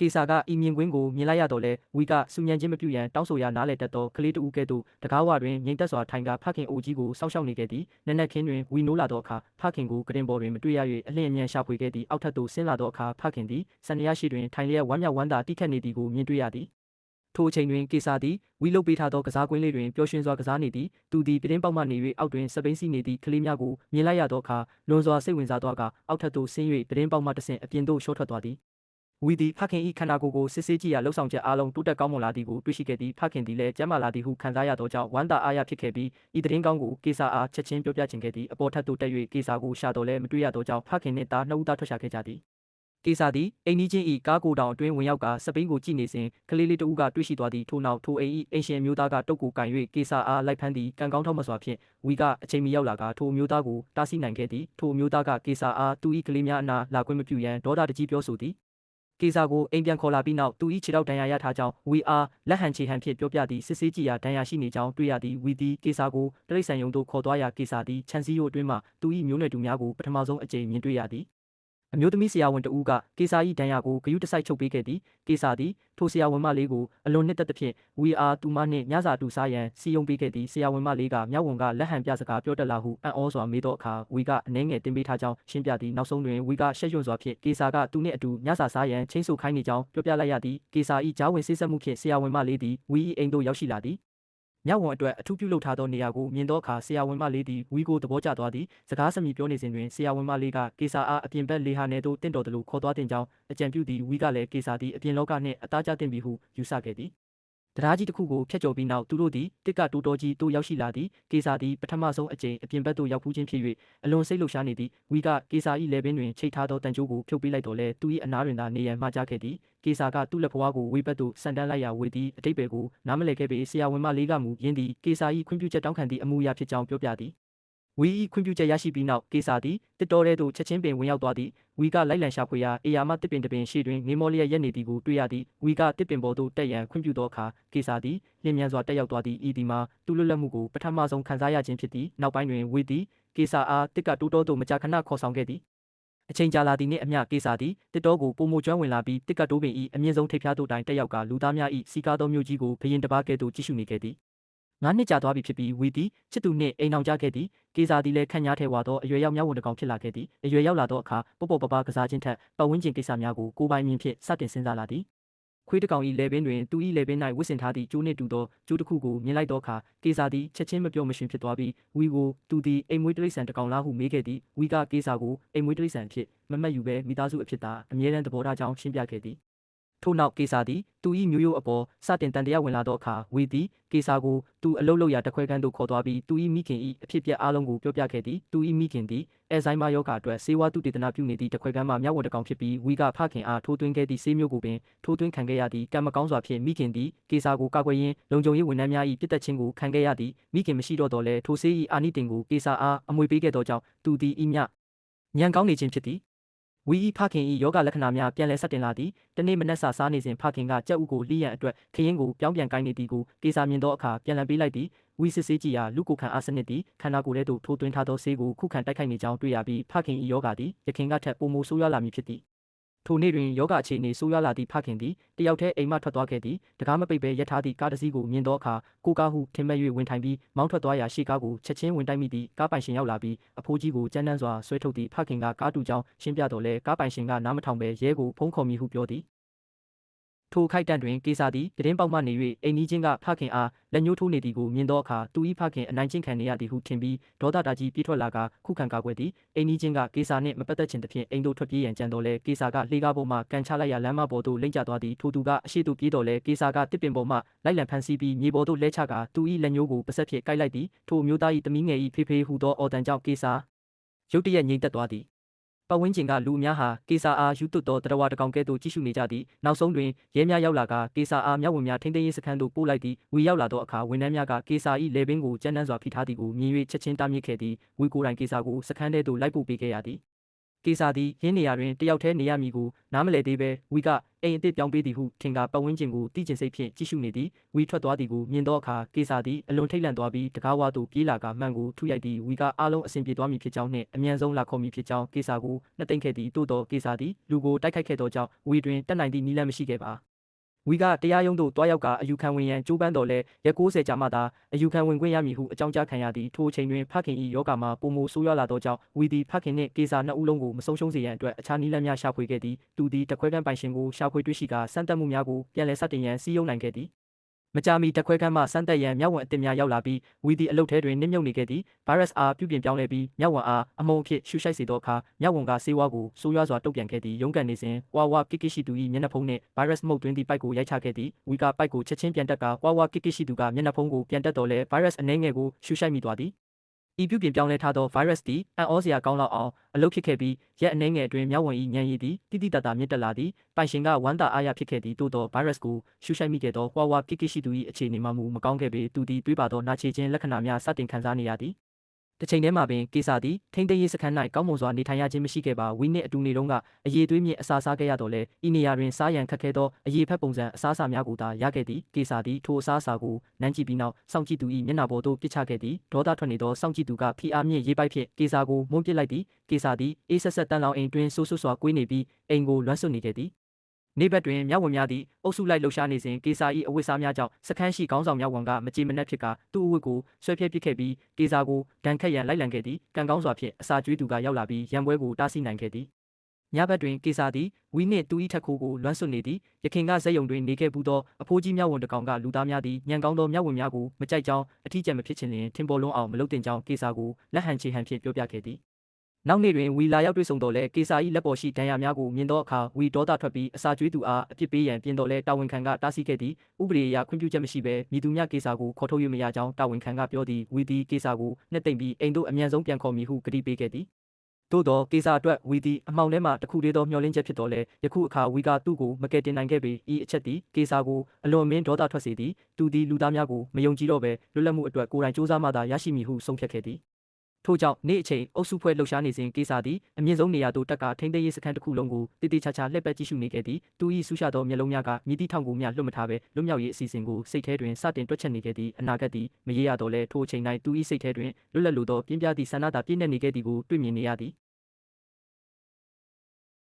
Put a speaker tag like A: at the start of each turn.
A: ကေစာကဤမြင်ကွင်းကိုမြင်လိုက်ရတော့လဲဝီကစူညံချင်းမပြုရန်တောင်းဆိုရာနားလေတက်သောကလေးတဦးကဲ့သို့တကားဝတွင်ငိမ့်သက်စွာထိုင်ကဖခင်အိုကြီးကိုစောင့်ရှောက်နေခဲ့သည်နက်နက်ခင်းတွင်ဝီနိုးလာသောအခါဖခင်ကိုကတင်ပေါ်တွင်မတွေ့ရ၍အလင်းအမြန်ရှာဖွေခဲ့သည်အောက်ထပ်သို့ဆင်းလာသောအခါဖခင်သည်စန္ဒရရှိတွင်ထိုင်လျက်ဝမ်းမြောက်ဝမ်းသာတိခတ်နေသည်ကိုမြင်တွေ့ရသည်ထိုအချိန်တွင်ကေစာသည်ဝီလုတ်ပေးထားသောကစားကွင်းလေးတွင်ပျော်ရွှင်စွာကစားနေသည်သူသည်ပြတင်းပေါက်မှနေ၍အောက်တွင်စပိန်စီနေသည့်ကလေးများကိုမြင်လိုက်ရသောအခါလွန်စွာစိတ်ဝင်စားသောအခါအောက်ထပ်သို့ဆင်း၍ပြတင်းပေါက်မှတဆင့်အပြင်သို့ရှော့ထွက်သွားသည်ဝီသည်ဖခင်၏ခန္ဓာကိုယ်ကိုစစ်ဆေးကြည့်ရာလှုပ်ဆောင်ချက်အားလုံးတိုးတက်ကောင်းမွန်လာသည်ကိုတွေ့ရှိခဲ့သည်ဖခင်သည်လည်းကျန်းမာလာသည်ဟုခံစားရသောကြောင့်ဝမ်းသာအားရဖြစ်ခဲ့ပြီးဤသတင်းကောင်းကိုကေစာအားချက်ချင်းပြောပြခြင်းခဲ့သည်အပေါ်ထပ်သို့တက်၍ကေစာကိုရှာတော်လဲမတွေ့ရသောကြောင့်ဖခင်နှင့်သားနှစ်ဦးသားထွက်ရှာခဲ့ကြသည်ကေစာသည်အိမ်နီးချင်း၏ကားကိုတောင်အတွင်းဝင်ရောက်ကစပိန်ကိုကြည့်နေစဉ်ကလေးလေးတဦးကတွေ့ရှိသွားသည်ထို့နောက်ထိုအိမ်၏အိမ်ရှင်မျိုးသားကတုတ်ကိုကင်၍ကေစာအားလိုက်ဖမ်းသည်ကံကောင်းထောက်မစွာဖြင့်ဝီကအချိန်မီရောက်လာကထိုမျိုးသားကိုတားဆီးနိုင်ခဲ့သည်ထိုမျိုးသားကကေစာအားသူ၏ကလေးများအနာလာခွင့်မပြုရန်ဒေါသတကြီးပြောဆိုသည်ကေစာကိုအိမ်ပြန်ခေါ်လာပြီးနောက်သူ၏ခြေထောက်ဒဏ်ရာရထားကြောင်းဝီအားလက်ဟန်ခြေဟန်ဖြင့်ပြောပြသည်စစ်ဆေးကြည့်ရာဒဏ်ရာရှိနေကြောင်းတွေ့ရသည်ဝီသည်ကေစာကိုတရိတ်ဆန်ယုံသို့ခေါ်သွားရာကေစာသည်ခြံစည်းရိုးအတွင်းမှသူ၏မျိုးနွယ်တူများကိုပထမဆုံးအကြိမ်မြင်တွေ့ရသည်အမျိုးသမီးဆရာဝန်တဦးကကေစာ၏ဒဏ်ရာကိုဂရုတစိုက်ချုပ်ပေးခဲ့သည်ကေစာသည်ထိုဆရာဝန်မလေးကိုအလွန်နှစ်သက်သဖြင့်ဝီအားသူမနှင့်ညစာတူစားရန်စီယုံပေးခဲ့သည်ဆရာဝန်မလေးကမြောက်ဝန်ကလက်ဟန်ပြစကားပြောတတ်လာဟုအံ့ဩစွာမေးသောအခါဝီကအနေငယ်တင်ပေးထားကြောင်းရှင်းပြသည်နောက်ဆုံးတွင်ဝီကရှက်ရွံ့စွာဖြင့်ကေစာကသူနှင့်အတူညစာစားရန်ချင်းဆိုခိုင်းနေကြောင်းပြောပြလိုက်ရသည်ကေစာ၏ဂျားဝင်ဆေးဆက်မှုဖြင့်ဆရာဝန်မလေးသည်ဝီ၏အိမ်သို့ရောက်ရှိလာသည်မြောက်ဝန်အတွက်အထူးပြုလုပ်ထားသောနေရာကိုမြင်သောအခါဆရာဝန်မလေးသည်ဝီကိုသဘောကျသွားသည်စကားစမြည်ပြောနေစဉ်တွင်ဆရာဝန်မလေးကကေစာအားအပြင်ဘက်လေဟာနယ်သို့တင့်တော်သလိုခေါ်သွားတင်ကြောင်းအကြံပြုသည်ဝီကလည်းကေစာသည်အပြင်လောကနှင့်အသားကျတင်ပြီဟုယူဆခဲ့သည်တရားကြီးတစ်ခုကိုဖျက်ကျော်ပြီးနောက်သူတို့သည်တစ်ကတိုးတော်ကြီးသို့ရောက်ရှိလာသည်ကေစာသည်ပထမဆုံးအကြိမ်အပြင်ဘက်သို့ရောက်ဖူးခြင်းဖြစ်၍အလွန်စိတ်လှုပ်ရှားနေသည်ဝီကကေစာ၏လယ်ပင်တွင်ချိတ်ထားသောတန်ကြိုးကိုဖြုတ်ပေးလိုက်တော်လဲသူ၏အနားတွင်သာနေရန်မှားကြားခဲ့သည်ကေစာကသူ့လက်ဖွားကိုဝေးဘက်သို့ဆန်တန်းလိုက်ရာဝေသည်အတိတ်ပဲကိုနားမလည်ခဲ့ပေဆရာဝန်မလေးကမူရင်းသည်ကေစာ၏ခွင့်ပြုချက်တောင်းခံသည့်အမှုအရာဖြစ်ကြောင်းပြောပြသည်ဝီ၏ခွင့်ပြုချက်ရရှိပြီးနောက်ကေစာသည်တစ်တော်ထဲသို့ချက်ချင်းပင်ဝင်ရောက်သွားသည်ဝီကလိုက်လံရှာဖွေရာအေယာမတစ်ပင်တစ်ပင်ရှေ့တွင်ငေးမောလျက်ရက်နေသည်ကိုတွေ့ရသည်ဝီကတစ်ပင်ပေါ်သို့တက်ရန်ခွင့်ပြုသောအခါကေစာသည်လျင်မြန်စွာတက်ရောက်သွားသည်ဤသည်မှာသူ့လွတ်လပ်မှုကိုပထမဆုံးခံစားရခြင်းဖြစ်သည်နောက်ပိုင်းတွင်ဝီသည်ကေစာအားတစ်ကတိုးတော်သို့မကြာခဏခေါ်ဆောင်ခဲ့သည်အချိန်ကြာလာသည်နှင့်အမျှကေစာသည်တစ်တော်ကိုပုံမကျွမ်းဝင်လာပြီးတစ်ကတိုးပင်၏အမြင့်ဆုံးထိပ်ဖျားသို့တိုင်တက်ရောက်ကလူသားများ၏စီကားသောမျိုးကြီးကိုဘရင်တစ်ပါးကဲ့သို့ကြည့်ရှုနေခဲ့သည်9 နှစ်ကြာသွားပြီဖြစ်ပြီးဝီသည်ချစ်သူနှင့်အိမ်အောင်ကြခဲ့သည်ကေစာသည်လည်းခန့်ညားထဲဝါသောအရွယ်ရောက်မြောက်ဝန်တကောင်ဖြစ်လာခဲ့သည်အရွယ်ရောက်လာသောအခါပေါ့ပေါ့ပပကစားခြင်းထက်ပတ်ဝန်းကျင်ကိစ္စများကိုကိုယ်ပိုင်မြင်ဖြင့်စတင်စဉ်းစားလာသည်ခွေးတကောင်၏လယ်ပင်တွင်သူ၏လယ်ပင်၌ဝစ်ဆင်ထားသည့်ကျိုးနှင့်တူသောကျိုးတစ်ခုကိုမြင်လိုက်သောအခါကေစာသည်ချက်ချင်းမပြောမရှင်ဖြစ်သွားပြီးဝီကိုသူသည်အိမ်မွေးတိရစ္ဆာန်တကောင်လားဟုမေးခဲ့သည်ဝီကကေစာကိုအိမ်မွေးတိရစ္ဆာန်ဖြစ်မမှတ်ယူဘဲမိသားစုအဖြစ်သာအမြဲတမ်းသဘောထားကြောင်းရှင်းပြခဲ့သည်ထို့နောက်ကေစာသည်သူ၏မျိုးရိုးအပေါ်စတင်တန်တရားဝင်လာသောအခါဝီသည်ကေစာကိုသူအလုတ်လောက်ရာတခွဲခန်းသို့ခေါ်သွားပြီးသူ၏မိခင်၏အဖြစ်အပျက်အားလုံးကိုပြောပြခဲ့သည်သူ၏မိခင်သည်အဲဇိုင်းမာယောဂအတွက်ဆေးဝါးသုတေသနပြုနေသည့်တခွဲခန်းမှမြောက်ဝန်တကောင်ဖြစ်ပြီးဝီကဖခင်အားထိုးသွင်းခဲ့သည့်ဆေးမျိုးကိုပင်ထိုးသွင်းခံခဲ့ရသည်ကံမကောင်းစွာဖြင့်မိခင်သည်ကေစာကိုကာကွယ်ရင်းလုံခြုံရေးဝန်ထမ်းများ၏ပြစ်တက်ခြင်းကိုခံခဲ့ရသည်မိခင်မရှိတော့တော်လဲထိုဆေး၏အာနိသင်ကိုကေစာအားအမွေပေးခဲ့သောကြောင့်သူသည်ဤမျှဉာဏ်ကောင်းနေခြင်းဖြစ်သည်ဝီ၏ဖခင်၏ယောဂလက္ခဏာများပြန်လည်ဆက်တင်လာသည်တနေ့မနက်စာစားနေစဉ်ဖခင်ကကြက်ဥကိုလှီးရန်အတွက်ခရင်ကိုပြောင်းပြန်ကိုင်းနေသည်ကိုကေစာမြင်သောအခါပြန်လည်ပေးလိုက်သည်ဝီစစ်ဆေးကြည့်ရာလူကိုခံအားစနစ်သည်ခန္ဓာကိုယ်ထဲသို့ထိုးသွင်းထားသောဆေးကိုခုခံတိုက်ခိုက်နေကြောင်းတွေ့ရပြီးဖခင်၏ယောဂသည်ယခင်ကထက်ပိုမိုဆိုးရွားလာမည်ဖြစ်သည်ထိုနေ့တွင်ယောဂအခြေအနေဆိုးရွားလာသည့်ဖခင်သည်တယောက်တည်းအိမ်မှထွက်သွားခဲ့သည်တကားမပိတ်ဘဲရပ်ထားသည့်ကားတစ်စီးကိုမြင်သောအခါကိုကားဟုထင်မှတ်၍ဝင်ထိုင်ပြီးမောင်းထွက်သွားရာရှေ့ကားကိုချက်ချင်းဝင်တိုက်မိသည့်ကားပိုင်ရှင်ရောက်လာပြီးအဖိုးကြီးကိုကြမ်းတမ်းစွာဆွဲထုတ်သည့်ဖခင်ကကားတူကြောင်းရှင်းပြတော်လဲကားပိုင်ရှင်ကနားမထောင်ဘဲရဲကိုဖုန်းခေါ်မည်ဟုပြောသည်ထိုခိုက်တန့်တွင်ကေစာသည်ပြတင်းပေါက်မှနေ၍အိမ်နီးချင်းကဖခင်အားလက်ညှိုးထိုးနေသည်ကိုမြင်သောအခါသူ၏ဖခင်အနိုင်ကျင့်ခံနေရသည်ဟုထင်ပြီးဒေါသတာကြီးပြေးထွက်လာကခုခံကာကွယ်သည်အိမ်နီးချင်းကကေစာနှင့်မပတ်သက်ခြင်းသဖြင့်အိမ်သို့ထွက်ပြေးရန်ကြံတော်လဲကေစာကလှေကားပေါ်မှကန်ချလိုက်ရာလမ်းမပေါ်သို့လိမ့်ကျသွားသည်ထိုသူကအရှိသို့ပြေးတော်လဲကေစာကတစ်ပင်ပေါ်မှလိုက်လံဖမ်းဆီးပြီးမြေပေါ်သို့လဲချကာသူ၏လက်ညှိုးကိုပါဆက်ဖြင့်ကိုက်လိုက်သည်ထိုအမျိုးသား၏သမီးငယ်၏ဖေဖေဟူသောအော်တန်ကြောင့်ကေစာရုတ်တရက်ငြိမ်သက်သွားသည်ပတ်ဝန်းကျင်ကလူအများဟာကေစာအားယူသွတ်သောတရဝါတကောင်ကဲ့သို့ကြည့်ရှုနေကြသည်နောက်ဆုံးတွင်ရဲများရောက်လာကကေစာအားမြောက်ဝန်များထိန်းသိမ်းရေးစခန်းသို့ပို့လိုက်သည်ဝီရောက်လာသောအခါဝန်ထမ်းများကကေစာ၏လယ်ပင်ကိုကြမ်းတမ်းစွာဖိထားသည်ကိုမြင်၍ချက်ချင်းတားမြစ်ခဲ့သည်ဝီကိုယ်တိုင်ကေစာကိုစခန်းထဲသို့လိုက်ပို့ပေးခဲ့ရသည် ကေစာသည်ရင်းနေရာတွင်တယောက်တည်းနေရမည်ကိုနားမလည်သေးပဲဝီကအိမ်အသစ်ပြောင်းပေးသည်ဟုထင်ကပတ်ဝန်းကျင်ကိုတိကျင်စိတ်ဖြင့်ကြည့်ရှုနေသည်ဝီထွက်သွားသည်ကိုမြင်သောအခါကေစာသည်အလွန်ထိတ်လန့်သွားပြီးတကားဝါသို့ပြေးလာကမှန်ကိုထုရိုက်သည်ဝီကအားလုံးအဆင်ပြေသွားမည်ဖြစ်ကြောင်းနှင့်အမြန်ဆုံးလာခေါ်မည်ဖြစ်ကြောင်းကေစာကိုနှသိမ့်ခဲ့သည်သို့သောကေစာသည်လူကိုတိုက်ခိုက်ခဲ့သောကြောင့်ဝီတွင်တက်နိုင်သည့်နည်းလမ်းမရှိခဲ့ပါဝီကတရားရုံးသို့တွားရောက်ကအယူခံဝင်ရန်ကြိုးပမ်းတော်လဲရက်60ကြာမှသာအယူခံဝင်ခွင့်ရမည်ဟုအကြောင်းကြားခံရသည်ထိုအချိန်တွင်ဖခင်၏ယောဂမှာပုံမိုဆိုးရွားလာသောကြောင့်ဝီသည်ဖခင်နှင့်ကေစာနှစ်ဦးလုံးကိုမဆုံးရှုံးစေရန်အတွက်အခြားနည်းလမ်းများရှာဖွေခဲ့သည်သူသည်တခွဲခန်းပိုင်ရှင်ကိုရှာဖွေတွေ့ရှိကစမ်းသပ်မှုများကိုပြန်လည်စတင်ရန်စည်းရုံးနိုင်ခဲ့သည်မကြာမီတက်ခွဲခန်းမှစမ်းသပ်ရန်မြောက်ဝန်အသစ်များရောက်လာပြီးဝီသည်အလုတ်ထဲတွင်နစ်မြုပ်နေခဲ့သည်ဗိုင်းရပ်စ်အားပြုပြင်ပြောင်းလဲပြီးမြောက်ဝန်အားအမုန်းအဖြစ်ရှုရှိုက်စေသောအခါမြောက်ဝန်ကဆေးဝါးကိုဆိုးရွားစွာတုံ့ပြန်ခဲ့သည်ရုန်းကန်နေစဉ်ဝါဝါကိကိရှိသူ၏မျက်နှာဖုံးနှင့်ဗိုင်းရပ်စ်မှုတ်သွင်းသည့်ပိုက်ကိုရိုက်ချခဲ့သည်ဝီကပိုက်ကိုချက်ချင်းပြန်တက်ကဝါဝါကိကိရှိသူကမျက်နှာဖုံးကိုပြန်တက်တော်လဲဗိုင်းရပ်စ်အနှဲငယ်ကိုရှုရှိုက်မိသွားသည်ဤပြုပြင်ပြောင်းလဲထားသောဗိုင်းရပ်စ်သည်အံ့ဩစရာကောင်းလောက်အောင်အလုပ်ဖြစ်ခဲ့ပြီးရက်အနှဲငယ်အတွင်းမြောက်ဝန်၏ဉာဏ်ရည်သည်တိတိတတ်တာမြင့်တက်လာသည်ပိုင်ရှင်ကဝမ်းသာအားရဖြစ်ခဲ့သည်သို့သောဗိုင်းရပ်စ်ကိုရှုရှိုက်မိခဲ့သောဝါဝါကိကိရှိသူ၏အခြေအနေမှမူမကောင်းခဲ့ပေသူသည်တွေးပါသောနာကျင်ခြင်းလက္ခဏာများစတင်ခံစားနေရသည်တစ်ချိန်တည်းမှာပင်ကေစာသည်ထိန်းသိမ်းရေးစခန်း၌ကောင်းမွန်စွာနေထိုင်ရခြင်းမရှိခဲ့ပါဝီနှင့်အတူနေတုန်းကအရေးသွေးမြင့်အစာစားခဲ့ရတော့လဲဤနေရာတွင်စားရန်ခက်ခဲသောအရေးဖက်ပုံစံအစားအစာများကိုသာရခဲ့သည်ကေစာသည်ထိုအစားအစာကိုနမ်းကြည့်ပြီးနောက်စောင့်ကြည့်သူ၏မျက်နှာပေါ်သို့ပစ်ချခဲ့သည်ဒေါသထွက်နေသောစောင့်ကြည့်သူကဖီအားမြင့်ရေးပိုက်ဖြင့်ကေစာကိုမုန်းပစ်လိုက်သည်ကေစာသည်အေးဆက်ဆက်တန်လောင်အိမ်တွင်ဆိုးဆိုးစွာကွေးနေပြီးအိမ်ကိုလွမ်းဆွနေခဲ့သည်နေဘက်တွင်မြောက်ဝန်များသည်အုပ်စုလိုက်လှုပ်ရှားနေစဉ်ကေစာ၏အဝတ်စားများကြောင့်စခန်းရှိခေါင်းဆောင်မြောက်ဝန်ကမကြေမနက်ဖြစ်ကသူ့အဝတ်ကိုဆွဲဖြဲပစ်ခဲ့ပြီးကေစာကိုဒဏ်ခတ်ရန်လိုက်လံခဲ့သည်ကံကောင်းစွာဖြင့်အစာကျွေးသူကရောက်လာပြီးရန်ပွဲကိုတားဆီးနိုင်ခဲ့သည်ညဘက်တွင်ကေစာသည်ဝီနှင့်သူ၏ထက်ခိုးကိုလွမ်းဆွနေသည်ရခင်ကဇက်ယုံတွင်နေခဲ့ဘူးသောအဖိုးကြီးမြောက်ဝန်တကောင်ကလူသားများသည်ညံကောင်းသောမြောက်ဝန်များကိုမကြိုက်ကြောင်းအထီးကျန်မဖြစ်ချင်လျင်ထင်ပေါ်လွန်းအောင်မလုပ်တင်ကြောင်းကေစာကိုလက်ဟန်ချေဟန်ဖြင့်ပြောပြခဲ့သည်နောက်နေ့တွင်ဝီလာရောက်တွေ့ဆုံတော်လဲကေစာ၏လက်ပေါ်ရှိဒဏ်ရာများကိုမြင်သောအခါဝီဒေါသထွက်ပြီးအစာကျွေးသူအားအပြစ်ပေးရန်ပြင်တော်လဲတာဝန်ခံကတားဆီးခဲ့သည်ဥပဒေအရခွင့်ပြုချက်မရှိဘဲမည်သူမျှကေစာကိုခေါ်ထုတ်၍မရကြောင်းတာဝန်ခံကပြောသည်ဝီသည်ကေစာကိုနှက်သိမ့်ပြီးအိမ်သို့အမြန်ဆုံးပြန်ခေါ်မည်ဟုကတိပေးခဲ့သည်သို့သောကေစာအတွက်ဝီသည်အမှောင်ထဲမှတစ်ခုတည်းသောမျှော်လင့်ချက်ဖြစ်တော်လဲယခုအခါဝီကသူ့ကိုမကယ်တင်နိုင်ခဲ့ပေဤအချက်သည်ကေစာကိုအလွန်အမင်းဒေါသထွက်စေသည်သူသည်လူသားများကိုမယုံကြည်တော့ဘဲလွတ်လပ်မှုအတွက်ကိုယ်တိုင်စူးစမ်းမှသာရရှိမည်ဟုဆုံးဖြတ်ခဲ့သည်ထို့ကြောင့်နေ့အချိန်အုပ်စုဖွဲ့လှုပ်ရှားနေစဉ်ကေစာသည်အမြင့်ဆုံးနေရာသို့တက်ကထိန်းသိမ်းရေးစခန်းတစ်ခုလုံးကိုတိတိကျကျလှည့်ပတ်ကြည့်ရှုနေခဲ့သည်သူ၏ဆူးရှသောမျက်လုံးများကမြည်သည့်ထောင်ကိုမျှလွတ်မထားဘဲလွတ်မြောက်ရေးအစီအစဉ်ကိုစိတ်ထဲတွင်စတင်တွက်ချက်နေခဲ့သည်အနာဂတ်သည်မရေရတော့လဲထိုအချိန်၌သူ၏စိတ်ထဲတွင်လွတ်လပ်လိုသောပြင်းပြသည့်ဆန္ဒသာပြည့်နှက်နေခဲ့သည်ကိုတွေ့မြင်နေရသည်